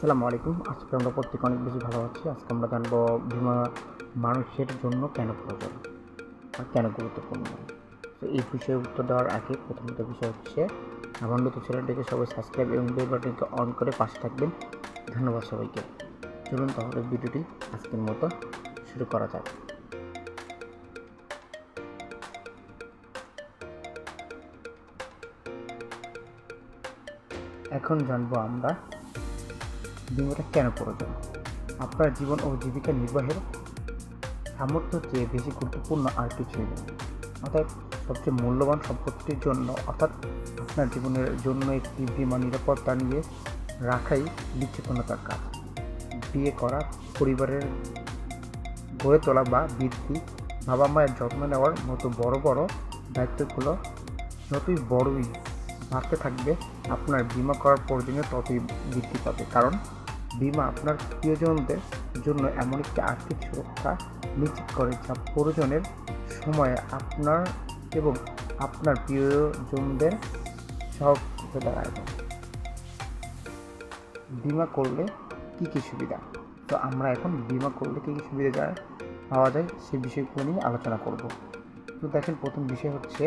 আসসালামু আলাইকুম। আজকে আমরা প্রত্যেকে অনেক বেশি ভালো আছি। আজকে আমরা জানবো বীমা মানুষের জন্য কেন প্রয়োজন আর কেন গুরুত্বপূর্ণ। তো এই বিষয়ে উত্তর দেওয়ার আগে প্রথমত বিষয় হচ্ছে আমার নতুন চ্যানেলটিকে সবাই সাবস্ক্রাইব এবং বেল বাটনকে অন করে পাশে থাকবেন। ধন্যবাদ সবাইকে। চলুন তাহলে ভিডিওটি আজকের মতো শুরু করা যাক। এখন জানবো আমরা বীমাটা কেন প্রয়োজন। আপনার জীবন ও জীবিকা নির্বাহের সামর্থ্য চেয়ে বেশি গুরুত্বপূর্ণ আর কিছুই নেই। অর্থাৎ সবচেয়ে মূল্যবান সম্পত্তির জন্য অর্থাৎ আপনার জীবনের জন্য একটি বীমা নিরাপত্তা নিয়ে রাখাই বিচক্ষণতার কাজ। বিয়ে করা, পরিবারের গড়ে তোলা বা বৃদ্ধি, বাবা মায়ের যত্ন নেওয়ার মতো বড় বড় দায়িত্বগুলো যতই বড়ই বাড়তে থাকবে, আপনার বীমা করার প্রয়োজনীয় ততই বৃদ্ধি পাবে। কারণ বীমা আপনার প্রিয়জনদের জন্য এমন একটি আর্থিক সুরক্ষা নিশ্চিত করে যা প্রয়োজনের সময়ে আপনার এবং আপনার প্রিয়জনদের সহজ হয়ে দাঁড়ায়। বীমা করলে কী কী সুবিধা? তো আমরা এখন বীমা করলে কী কী সুবিধা পাওয়া যায় সেই বিষয়গুলো নিয়ে আলোচনা করব। তো দেখেন, প্রথম বিষয় হচ্ছে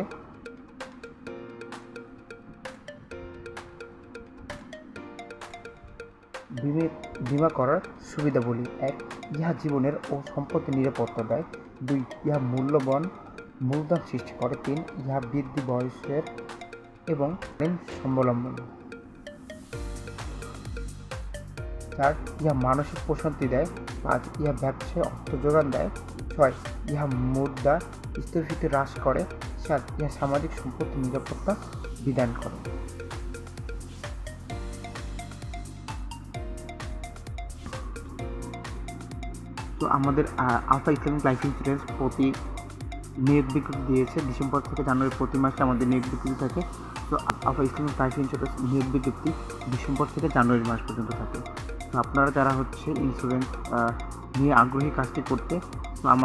বীমা করার সুবিধাবলী। ১. ইহা জীবনের ও সম্পত্তির নিরাপত্তা দেয়। ২. ইহা মূলধন সৃষ্টি করে। ৩. ইহা বৃদ্ধি বয়সের এবং স্বাবলম্বন। ৪. ইহা মানসিক প্রশান্তি দেয়। ৫. ইহা ব্যবসায় অর্থ যোগান দেয়। ৬. ইহা মুদ্রা স্ফীতি হ্রাস করে। ৭. ইহা সামাজিক সম্পত্তি নিরাপত্তা বিধান করে। তো আমাদের আলফা ইসলামিক লাইফ ইন্স্যুরেন্স প্রতি নিয়োগ বিজ্ঞপ্তি দিয়েছে ডিসেম্বর থেকে জানুয়ারি, প্রতি মাসে আমাদের নিয়োগ বিজ্ঞপ্তি থাকে। তো আলফা ইসলামিক লাইফ ইন্স্যুরেন্স নিয়োগ বিজ্ঞপ্তি ডিসেম্বর থেকে জানুয়ারি মাস পর্যন্ত থাকে। তো আপনারা যারা ইন্স্যুরেন্স নিয়ে আগ্রহী কাজটি করতে, তো আমার